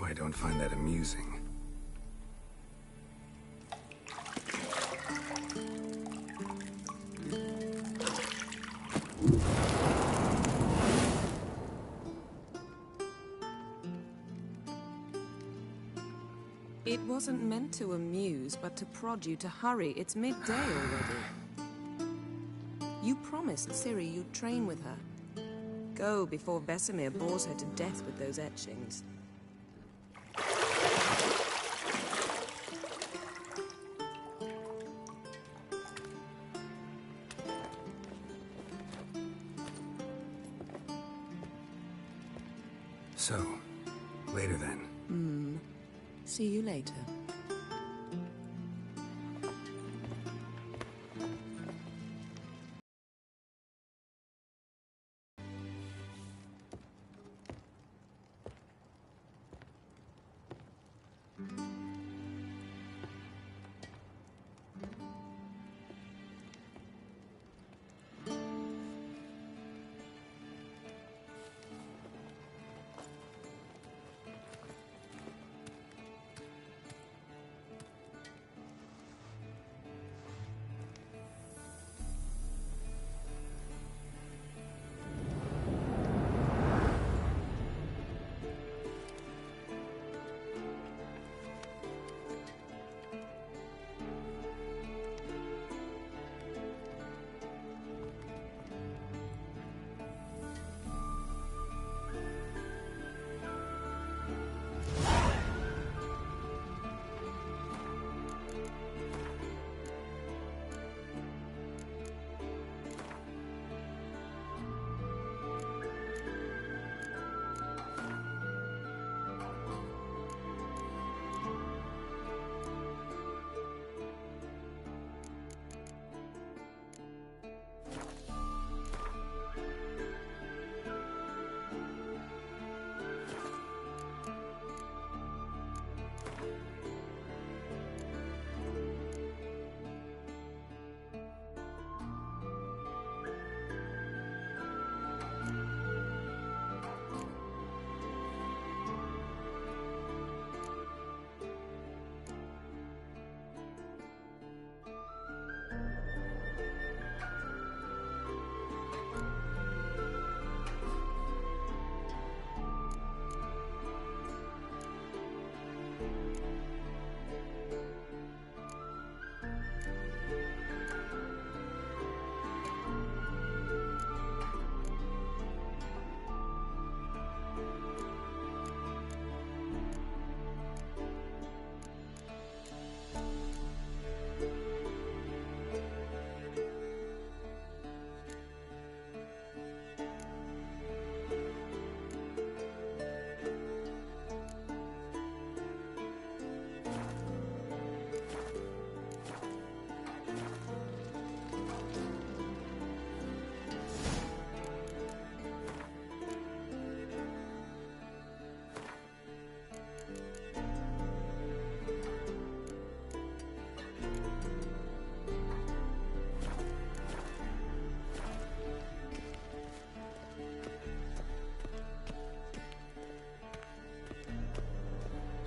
I don't find that amusing. It wasn't meant to amuse, but to prod you to hurry. It's midday already. You promised Ciri you'd train with her. Go before Vesemir bores her to death with those etchings. So, later then. See you later.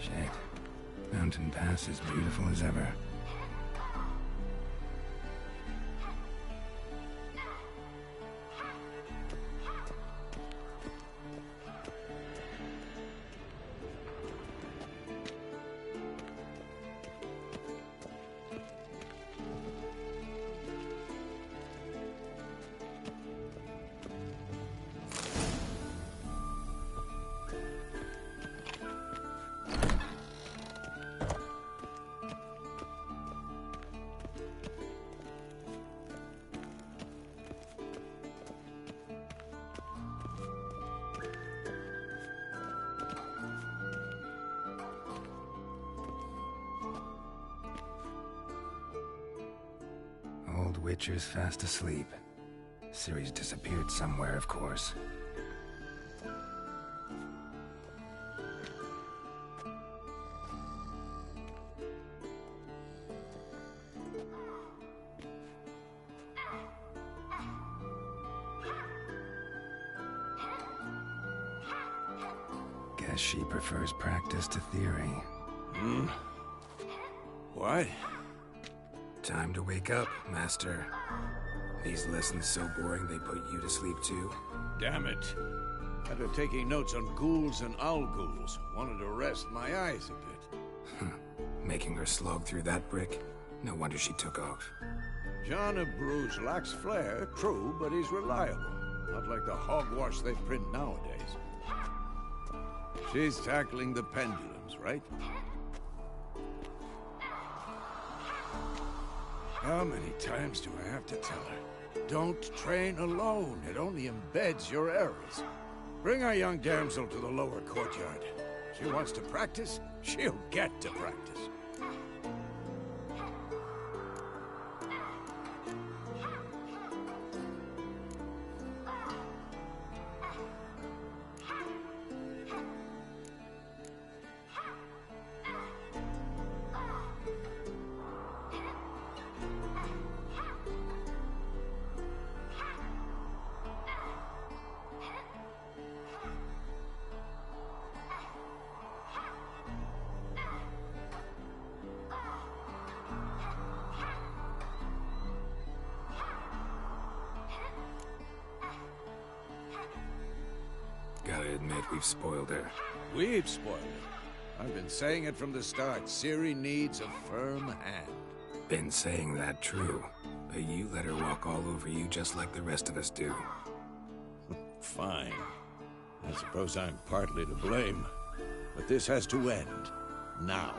Shit. Mountain Pass is beautiful as ever. Old Witcher's fast asleep. Ciri's disappeared somewhere, of course. Guess she prefers practice to theory. Hmm? What? Time to wake up, Master. These lessons so boring they put you to sleep too? Damn it. After taking notes on ghouls and owl ghouls, wanted to rest my eyes a bit. Making her slog through that brick? No wonder she took off. John of Bruges lacks flair, true, but he's reliable. Not like the hogwash they print nowadays. She's tackling the pendulums, right? How many times do I have to tell her? Don't train alone. It only embeds your errors. Bring our young damsel to the lower courtyard. She wants to practice, she'll get to practice. Gotta admit, we've spoiled her. We've spoiled it. I've been saying it from the start. Ciri needs a firm hand. Been saying that true, but you let her walk all over you just like the rest of us do. Fine. I suppose I'm partly to blame. But this has to end. Now.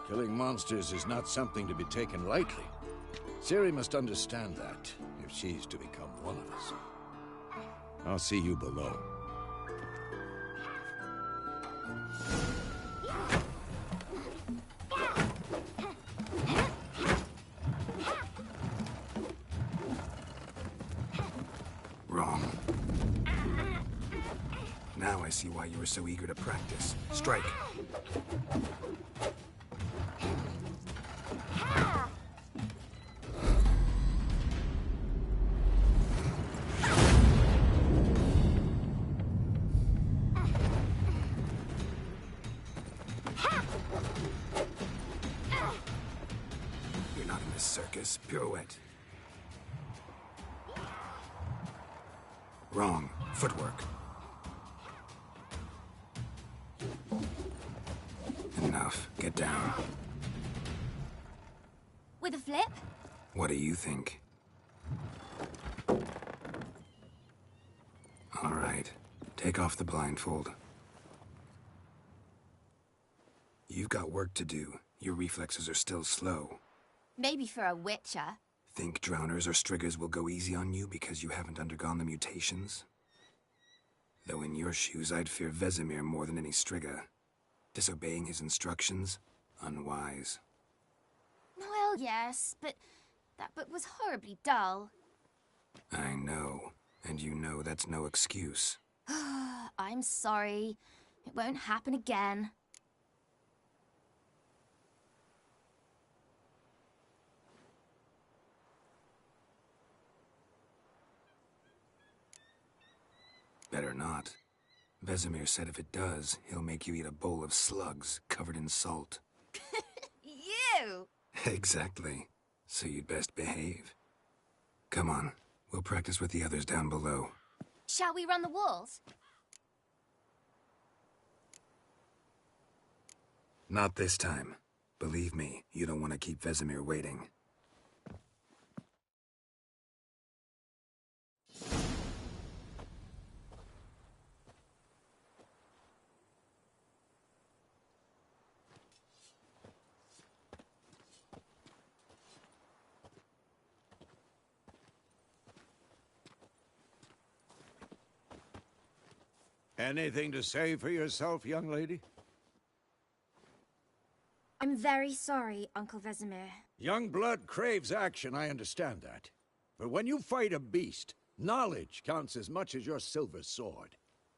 Killing monsters is not something to be taken lightly. Ciri must understand that, if she's to become one of us. I'll see you below. Wrong. Now I see why you were so eager to practice. Strike. You're not in this circus. Pirouette. Wrong. Footwork. Enough. Get down. With a flip? What do you think? All right. Take off the blindfold. You've got work to do. Your reflexes are still slow. Maybe for a witcher. Think drowners or striggers will go easy on you because you haven't undergone the mutations? Though in your shoes, I'd fear Vesemir more than any strigger. Disobeying his instructions? Unwise. Well, yes, but that book was horribly dull. I know. And you know that's no excuse. I'm sorry. It won't happen again. Better not. Vesemir said if it does, he'll make you eat a bowl of slugs covered in salt. You! Exactly. So you'd best behave. Come on. We'll practice with the others down below. Shall we run the walls? Not this time. Believe me, you don't want to keep Vesemir waiting. Anything to say for yourself, young lady? I'm very sorry, Uncle Vesemir. Young blood craves action, I understand that. But when you fight a beast, knowledge counts as much as your silver sword.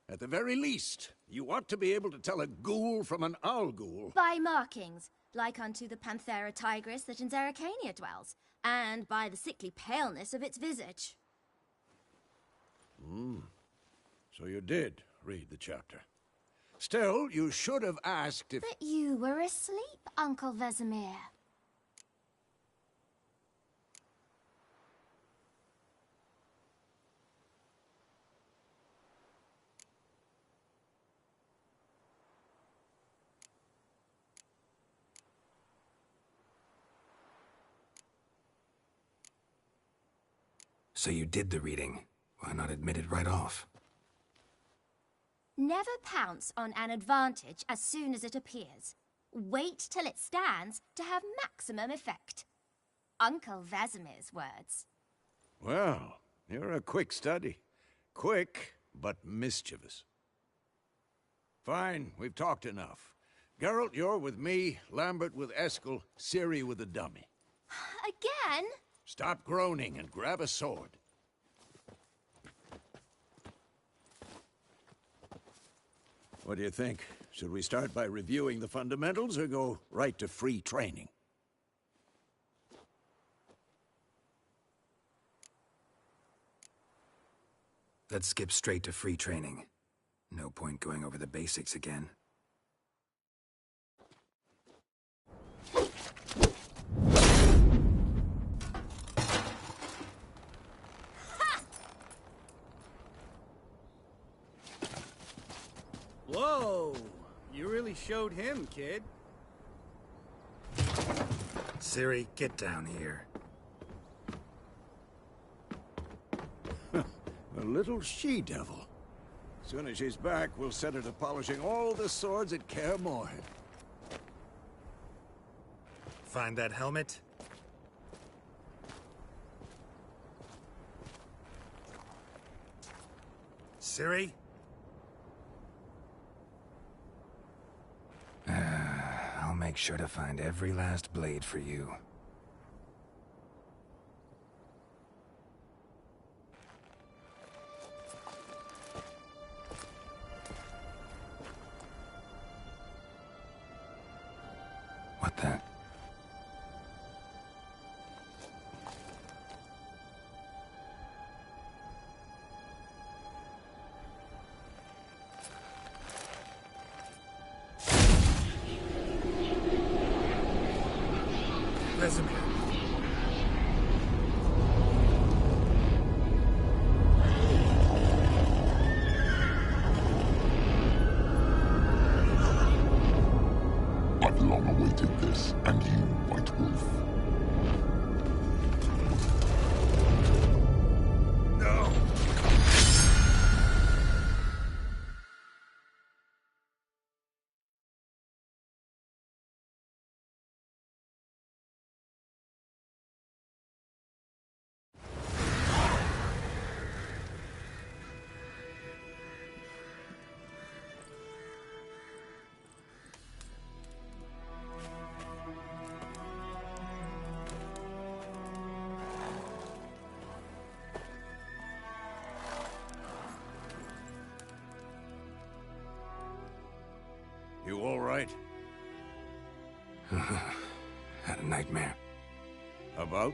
At the very least, you ought to be able to tell a ghoul from an owl ghoul. By markings, like unto the Panthera tigris that in Zerrikania dwells, and by the sickly paleness of its visage. So you did read the chapter. Still, you should have asked if... But you were asleep, Uncle Vesemir. So you did the reading. Why not admit it right off? Never pounce on an advantage as soon as it appears. Wait till it stands to have maximum effect. Uncle Vesemir's words. Well, you're a quick study. Quick, but mischievous. Fine, we've talked enough. Geralt, you're with me, Lambert with Eskel, Ciri with the dummy. Again? Stop groaning and grab a sword. What do you think? Should we start by reviewing the fundamentals or go right to free training? Let's skip straight to free training. No point going over the basics again. Whoa! You really showed him, kid. Ciri, get down here. A little she-devil. Soon as she's back, we'll set her to polishing all the swords at Kaer Morhen. Find that helmet? Ciri? I'll make sure to find every last blade for you. What the? Vesemir. I've long awaited this, and you, White Wolf. No! You all right? Had a nightmare. About?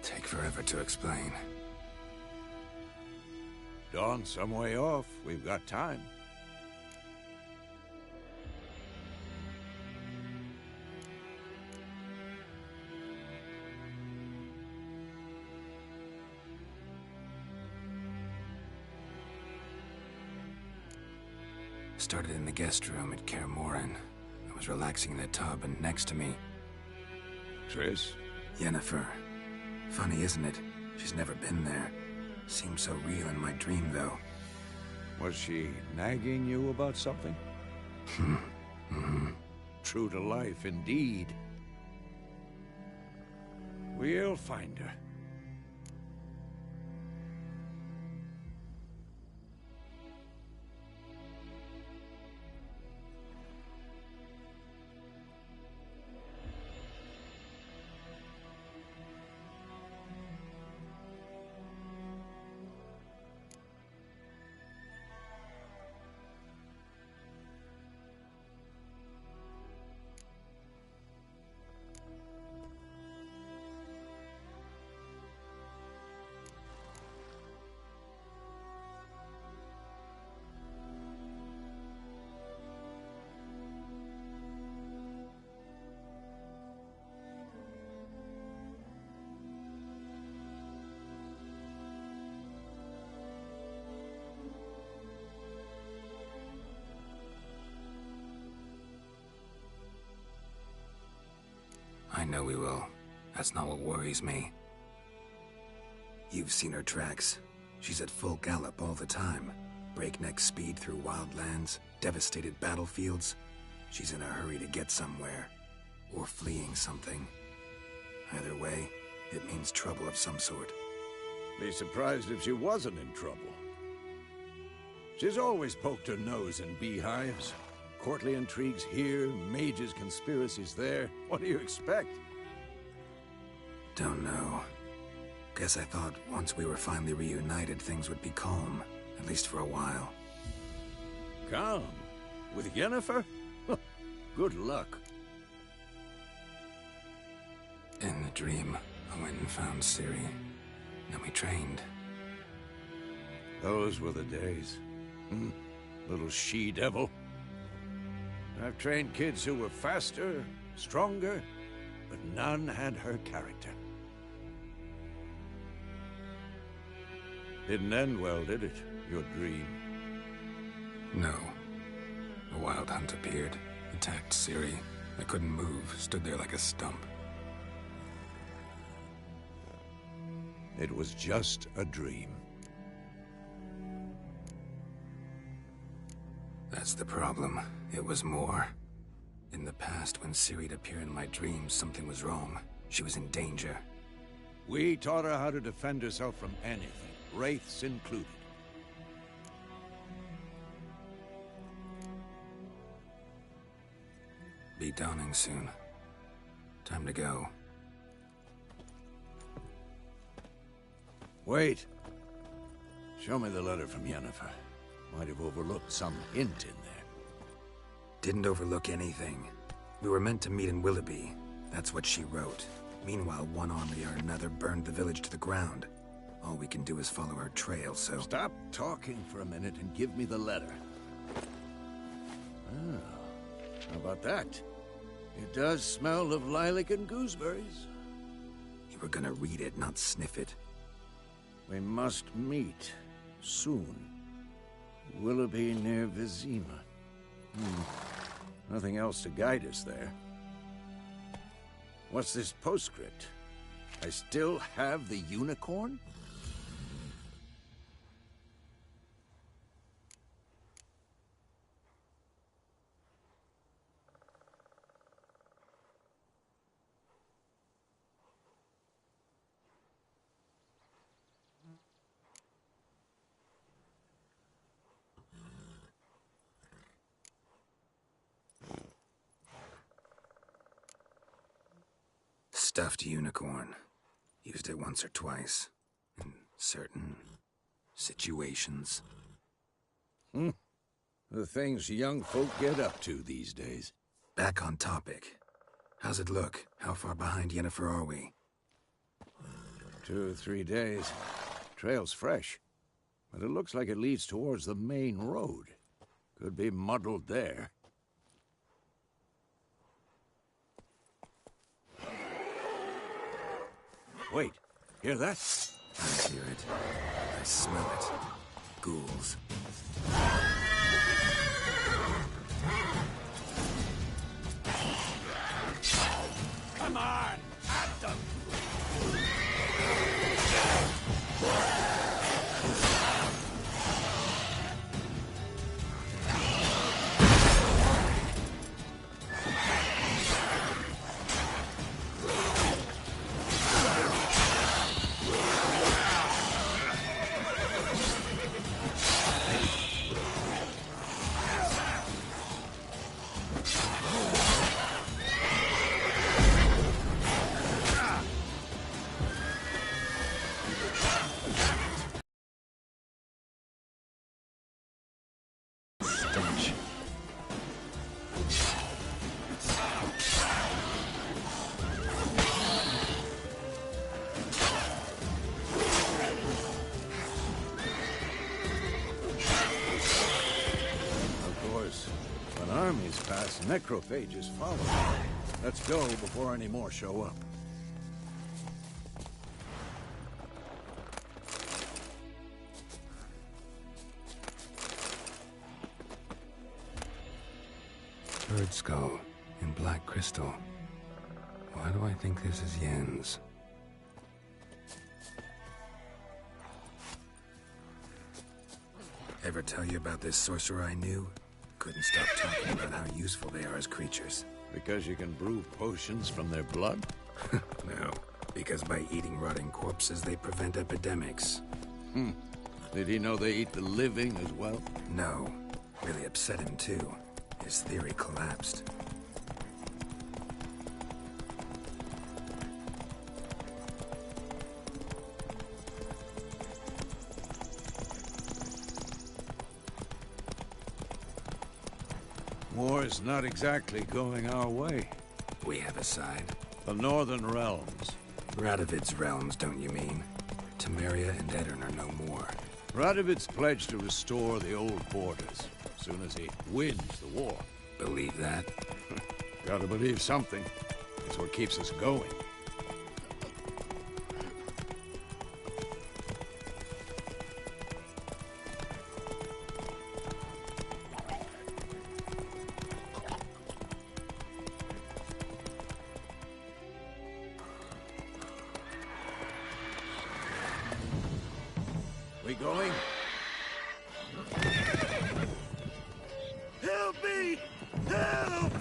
Take forever to explain. Dawn's some way off. We've got time. Started in the guest room at Kaer Morhen. I was relaxing in the tub, and next to me, Triss? Yennefer. Funny, isn't it? She's never been there. Seemed so real in my dream, though. Was she nagging you about something? True to life, indeed. We'll find her. know we will. That's not what worries me. You've seen her tracks. She's at full gallop all the time. Breakneck speed through wild lands, devastated battlefields. She's in a hurry to get somewhere. Or fleeing something. Either way, it means trouble of some sort. Be surprised if she wasn't in trouble. She's always poked her nose in beehives. Courtly intrigues here, mages' conspiracies there. What do you expect? Don't know. Guess I thought once we were finally reunited, things would be calm. At least for a while. Calm? With Yennefer? Good luck. In the dream, I went and found Ciri. Then we trained. Those were the days. Little she-devil. I've trained kids who were faster, stronger, but none had her character. Didn't end well, did it? Your dream? No. A wild hunt appeared, attacked Ciri. I couldn't move, stood there like a stump. It was just a dream. That's the problem. It was more. In the past, when Ciri'd appear in my dreams, something was wrong. She was in danger. We taught her how to defend herself from anything, wraiths included. Be dawning soon. Time to go. Wait. Show me the letter from Yennefer. Might have overlooked some hint in there. Didn't overlook anything. We were meant to meet in Willoughby. That's what she wrote. Meanwhile, one army or another burned the village to the ground. All we can do is follow her trail, so... Stop talking for a minute and give me the letter. Ah, how about that? It does smell of lilac and gooseberries. You were gonna read it, not sniff it. We must meet. Soon. Willoughby near Vizima. Nothing else to guide us there. What's this postscript? I still have the unicorn? Stuffed unicorn. Used it once or twice. In certain situations. The things young folk get up to these days. Back on topic. How's it look? How far behind Yennefer are we? 2 or 3 days. Trail's fresh. But it looks like it leads towards the main road. Could be muddled there. Wait, hear that? I hear it. I smell it. Ghouls. Come on! At them! Stench. Of course, when armies pass, necrophages follow. Let's go before any more show up. Bird skull in black crystal. Why do I think this is Yen's? Ever tell you about this sorcerer I knew? Couldn't stop talking about how useful they are as creatures. Because you can brew potions from their blood? No, because by eating rotting corpses, they prevent epidemics. Did he know they eat the living as well? No, really upset him too. His theory collapsed. War's not exactly going our way. We have a side. The Northern Realms. Radovid's realms, don't you mean? Temeria and Edirn are no more. Radovid's pledged to restore the old borders, as soon as he wins the war. Believe that? Gotta believe something. It's what keeps us going. We going? Help me! Help!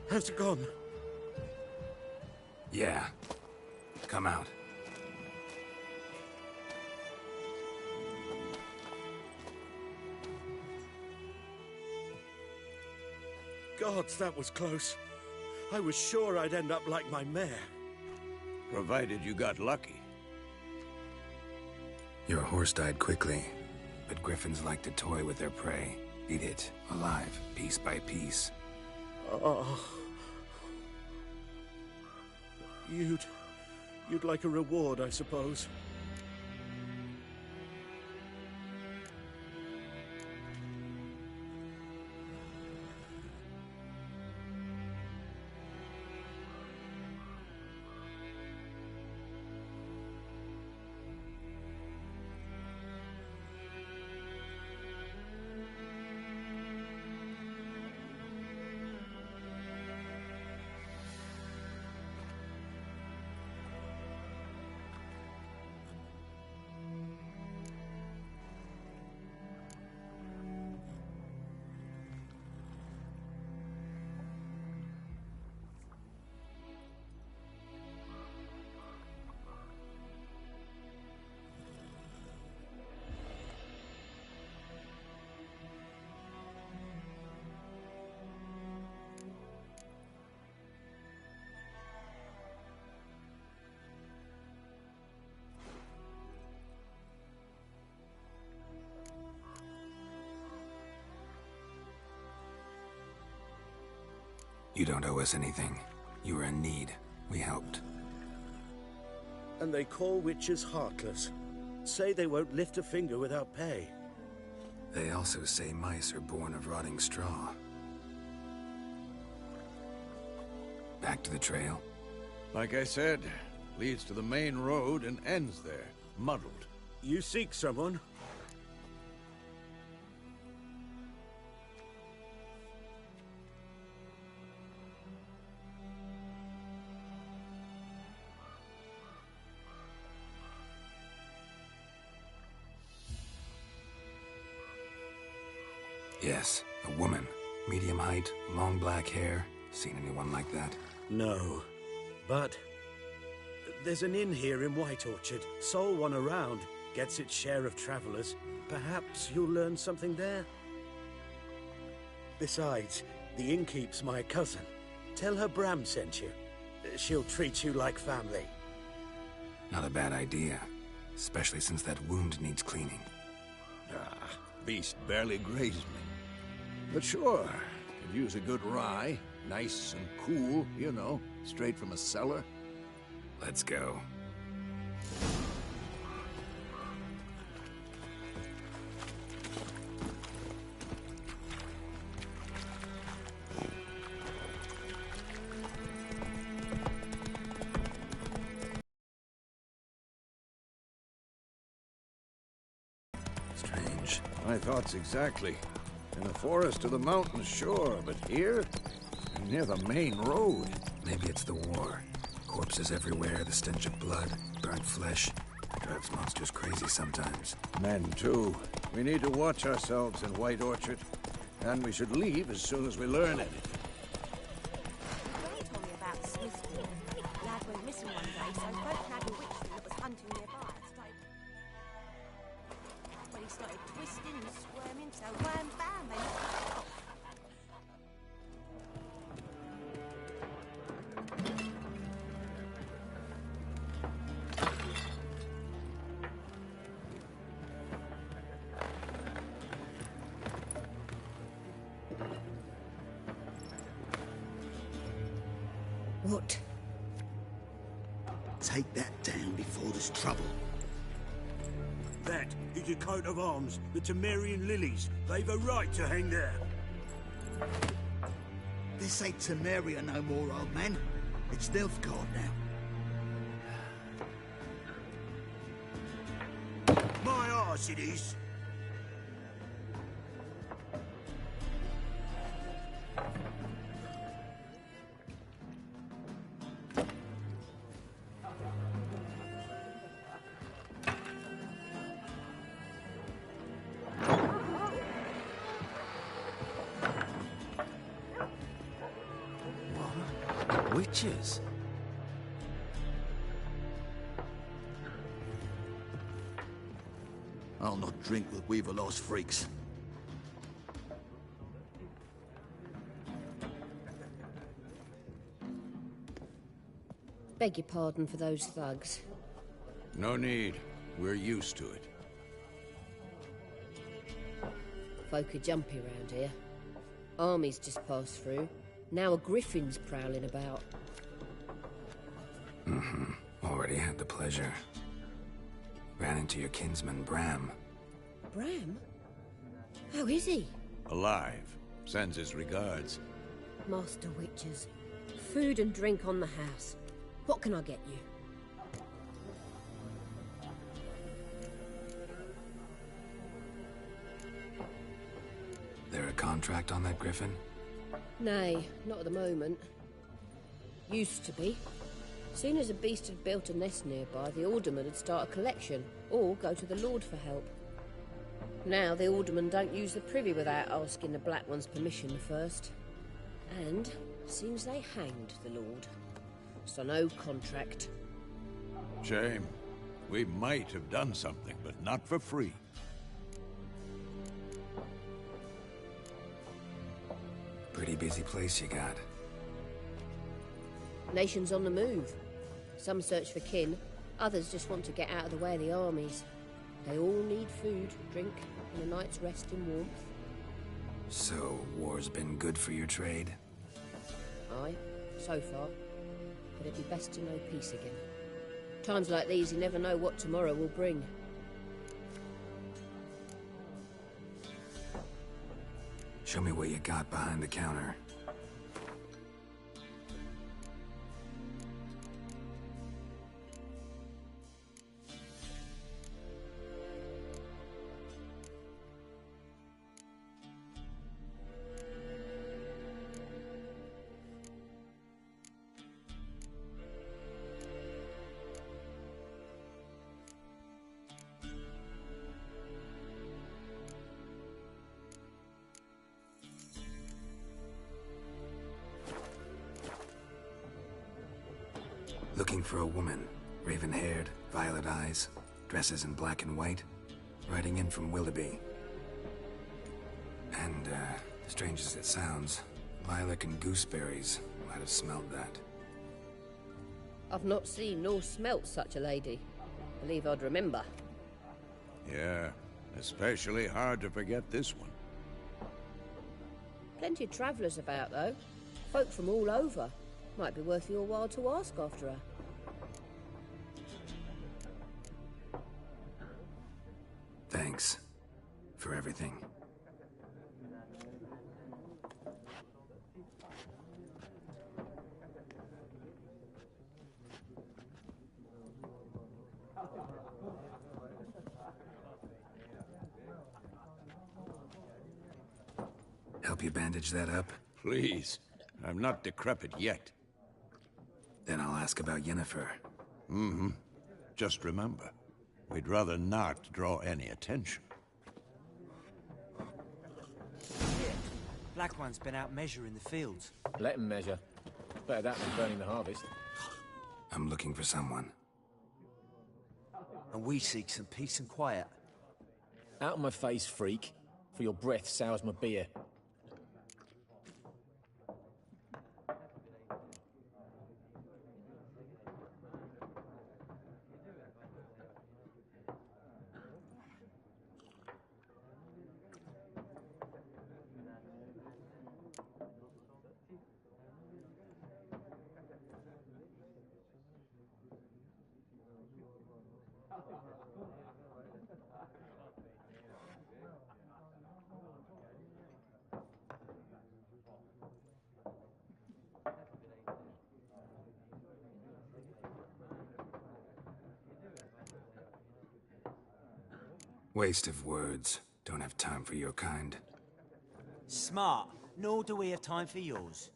Has it gone? Yeah. Come out. Gods, that was close. I was sure I'd end up like my mare. Provided you got lucky. Your horse died quickly, but griffins like to toy with their prey. Eat it, alive, piece by piece. Oh. You'd like a reward, I suppose. You don't owe us anything. You were in need. We helped. And they call witches heartless. Say they won't lift a finger without pay. They also say mice are born of rotting straw. Back to the trail? Like I said, leads to the main road and ends there, muddled. You seek someone? Yes, a woman. Medium height, long black hair. Seen anyone like that? No. But there's an inn here in White Orchard. Sole one around. Gets its share of travelers. Perhaps you'll learn something there? Besides, the innkeep's my cousin. Tell her Bram sent you. She'll treat you like family. Not a bad idea. Especially since that wound needs cleaning. Ah, beast barely grazed me. But sure, could use a good rye. Nice and cool, you know, straight from a cellar. Let's go. Strange. My thoughts exactly. In the forest or the mountains, sure, but here? Near the main road. Maybe it's the war. Corpses everywhere, the stench of blood, burnt flesh. Drives monsters crazy sometimes. Men, too. We need to watch ourselves in White Orchard. And we should leave as soon as we learn anything. Ray told me about Smithfield. Lad went missing one day, so both had a witch that was hunting nearby. He started twisting and squirming, so wham bam, they knocked it off. What? Take that down before there's trouble. That is a coat of arms, the Temerian lilies. They've a right to hang there. This ain't Temeria no more, old man. It's Nilfgaard now. My arse it is. Witches? I'll not drink with Weaverlost freaks. Beg your pardon for those thugs. No need. We're used to it. Folk are jumpy round here. Armies just passed through. Now a griffin's prowling about. Already had the pleasure. Ran into your kinsman, Bram. Bram? How is he? Alive. Sends his regards. Master Witches. Food and drink on the house. What can I get you? There a contract on that griffin? Nay, not at the moment. Used to be. Soon as a beast had built a nest nearby, the alderman would start a collection, or go to the Lord for help. Now the aldermen don't use the privy without asking the Black One's permission first. And seems they hanged the Lord. So no contract. Shame. We might have done something, but not for free. Pretty busy place you got. Nations on the move. Some search for kin, others just want to get out of the way of the armies. They all need food, drink, and a night's rest in warmth. So, war's been good for your trade? Aye, so far. But it'd be best to know peace again. Times like these, you never know what tomorrow will bring. Show me what you got behind the counter. Looking for a woman. Raven-haired, violet eyes, dresses in black and white. Riding in from Willoughby. And, Strange as it sounds, lilac and gooseberries might have smelled that. I've not seen nor smelt such a lady. Believe I'd remember. Yeah, especially hard to forget this one. Plenty of travellers about, though. Folk from all over. Might be worth your while to ask after her. Thanks for everything. Help you bandage that up? Please. I'm not decrepit yet. Then I'll ask about Yennefer. Mm-hmm. Just remember, we'd rather not draw any attention. Black One's been out measuring the fields. Let him measure. Better that than burning the harvest. I'm looking for someone. And we seek some peace and quiet. Out of my face, freak. For your breath sours my beer. Waste of words. Don't have time for your kind. Smart. Nor do we have time for yours.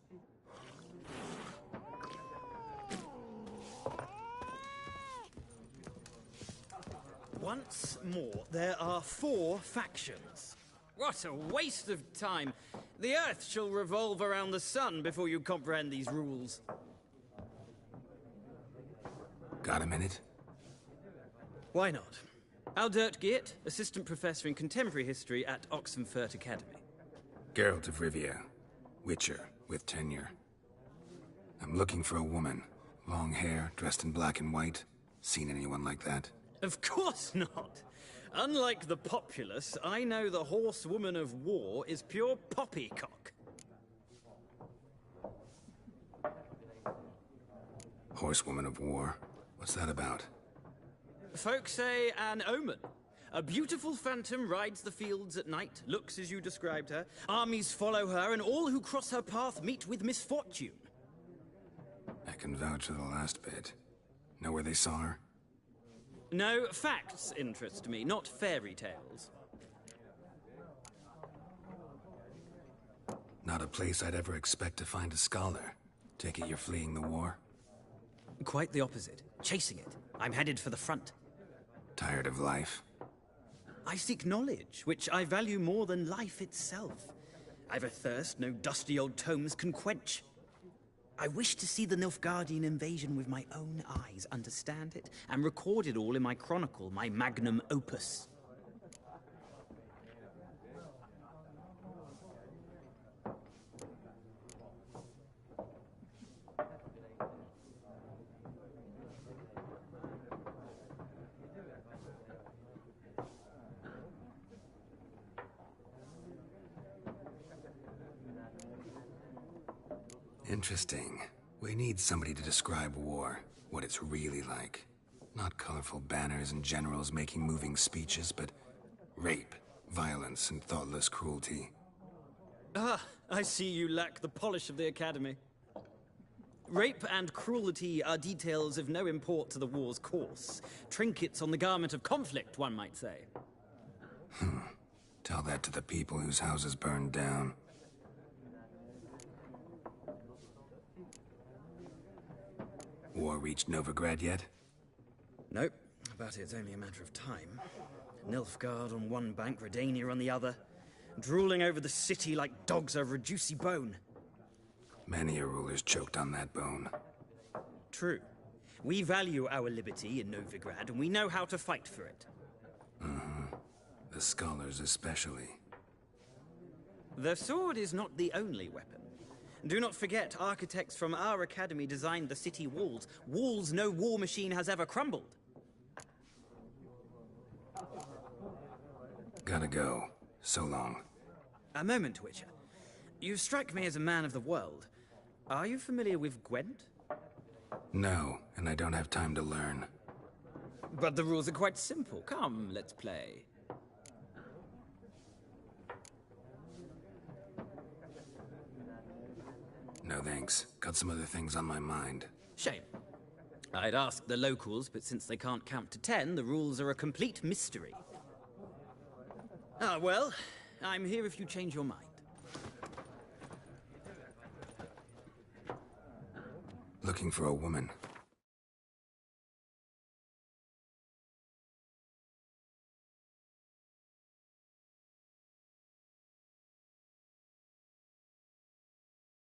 Once more, there are 4 factions. What a waste of time. The Earth shall revolve around the sun before you comprehend these rules. Got a minute? Why not? Aldert Geert, Assistant Professor in Contemporary History at Oxenfurt Academy. Geralt of Rivia. Witcher, with tenure. I'm looking for a woman. Long hair, dressed in black and white. Seen anyone like that? Of course not. Unlike the populace, I know the horsewoman of war is pure poppycock. Horsewoman of war? What's that about? Folk say an omen. A beautiful phantom rides the fields at night, looks as you described her. Armies follow her, and all who cross her path meet with misfortune. I can vouch for the last bit. Know where they saw her? No, facts interest me, not fairy tales. Not a place I'd ever expect to find a scholar. Take it you're fleeing the war? Quite the opposite. Chasing it. I'm headed for the front. Tired of life? I seek knowledge, which I value more than life itself. I've a thirst no dusty old tomes can quench. I wish to see the Nilfgaardian invasion with my own eyes, understand it, and record it all in my chronicle, my magnum opus. Interesting. We need somebody to describe war, what it's really like. Not colorful banners and generals making moving speeches, but rape, violence, and thoughtless cruelty. Ah, I see you lack the polish of the Academy. Rape and cruelty are details of no import to the war's course. Trinkets on the garment of conflict, one might say. Tell that to the people whose houses burned down. War reached Novigrad yet? Nope, but it's only a matter of time. Nilfgaard on one bank, Redania on the other, drooling over the city like dogs over a juicy bone. Many a ruler's choked on that bone. True. We value our liberty in Novigrad, and we know how to fight for it. The scholars especially. The sword is not the only weapon. Do not forget, architects from our academy designed the city walls. Walls no war machine has ever crumbled. Gotta go. So long. A moment, Witcher. You strike me as a man of the world. Are you familiar with Gwent? No, and I don't have time to learn. But the rules are quite simple. Come, let's play. No thanks. Got some other things on my mind. Shame. I'd ask the locals, but since they can't count to 10, the rules are a complete mystery. Ah, well, I'm here if you change your mind. Looking for a woman.